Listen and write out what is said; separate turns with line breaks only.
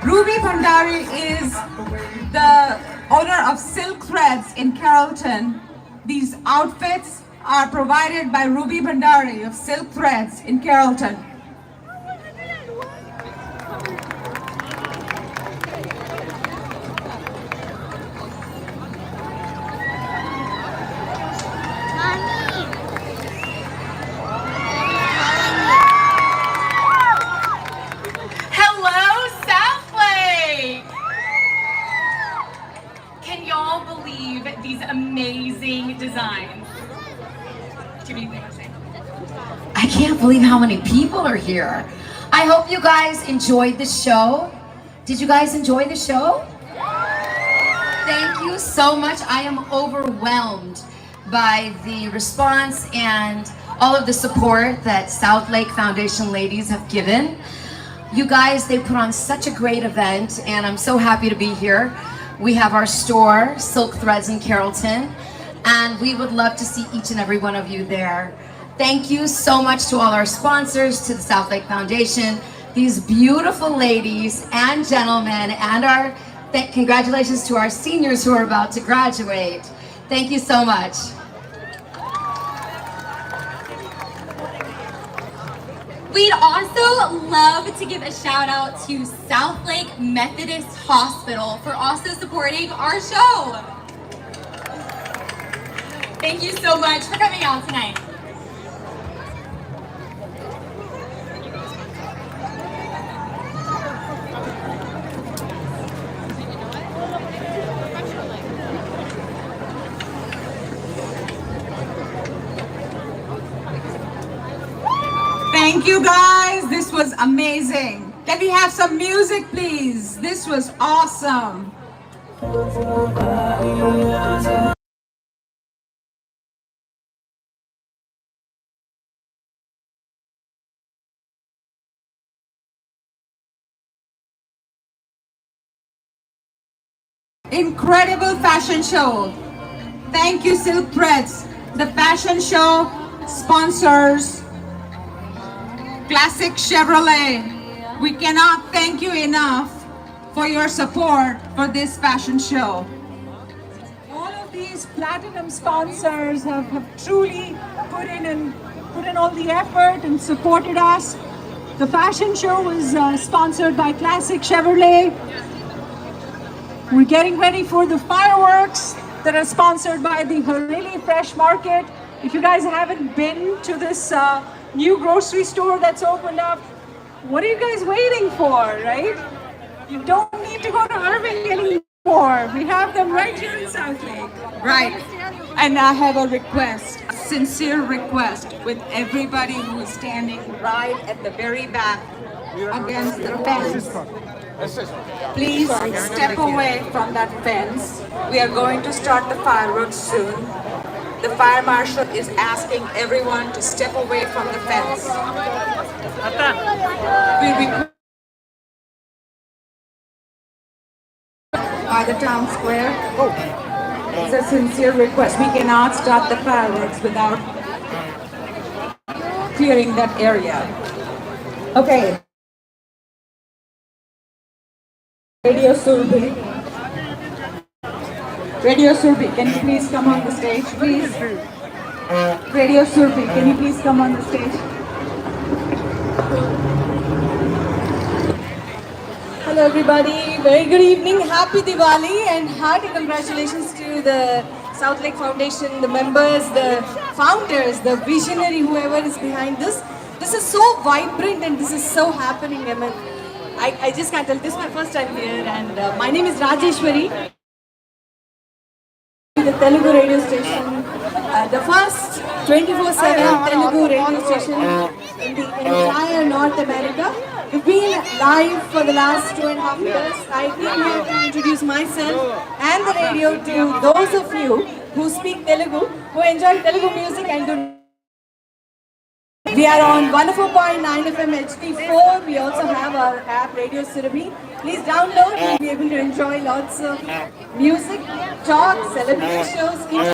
Ruby Bhandari is the owner of Silk Threads in Carrollton. These outfits are provided by Ruby Bhandari of Silk Threads in Carrollton.
Hello, Southlake! Can y'all believe these amazing designs?
I can't believe how many people are here. I hope you guys enjoyed the show. Did you guys enjoy the show? Thank you so much. I am overwhelmed by the response and all of the support that Southlake Foundation ladies have given. You guys, they put on such a great event, and I'm so happy to be here. We have our store, Silk Threads in Carrollton, and we would love to see each and every one of you there. Thank you so much to all our sponsors, to the Southlake Foundation, these beautiful ladies and gentlemen, and our congratulations to our seniors who are about to graduate. Thank you so much.
We'd also love to give a shout out to Southlake Methodist Hospital for also supporting our show. Thank you so much for coming out tonight.
Thank you guys, this was amazing. Can we have some music please? This was awesome. Incredible fashion show. Thank you, Silk Threads. The fashion show sponsors Classic Chevrolet. We cannot thank you enough for your support for this fashion show.
All of these platinum sponsors have truly put in all the effort and supported us. The fashion show was sponsored by Classic Chevrolet. We're getting ready for the fireworks that are sponsored by the Hareli Fresh Market. If you guys haven't been to this new grocery store that's opened up, what are you guys waiting for, right? You don't need to go to Irving anymore. We have them right here in Southlake.
Right. And I have a request, a sincere request with everybody who is standing right at the very back against the fence. Please step away from that fence. We are going to start the fireworks soon. The fire marshal is asking everyone to step away from the fence. We request by the town square. It's a sincere request. We cannot start the fireworks without clearing that area. Okay. Radio Surbi. Radio Surbi, can you please come on the stage, please? Radio Surbi, can you please come on the stage?
Hello everybody, very good evening, happy Diwali and hearty congratulations to the Southlake Foundation, the members, the founders, the visionary, whoever is behind this. This is so vibrant and this is so happening. I mean, I just can't tell, this is my first time here and my name is Rajeshwari. The Telugu radio station, the first 24/7 Telugu radio station in the entire North America. We've been live for the last 2.5 years. I came here to introduce myself and the radio to those of you who speak Telugu, who enjoy Telugu music and do. We are on 104.9 FM HD4. We also have our app Radio Surabhi. Please download. You'll be able to enjoy lots of music, talk, celebrity shows.